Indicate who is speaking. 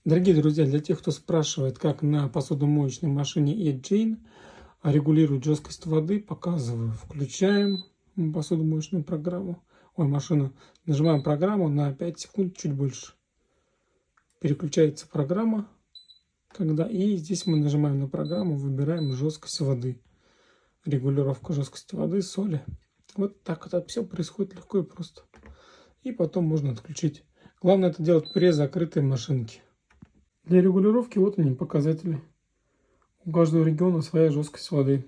Speaker 1: Дорогие друзья, для тех, кто спрашивает, как на посудомоечной машине EGEN регулировать жесткость воды, показываю. Включаем посудомоечную программу, машину. Нажимаем программу на 5 секунд, чуть больше. Переключается программа, и здесь мы нажимаем на программу, выбираем жесткость воды. Регулировка жесткости воды, соли. Вот так это все происходит легко и просто. И потом можно отключить. Главное это делать при закрытой машинке. Для регулировки вот они показатели. У каждого региона своя жесткость воды.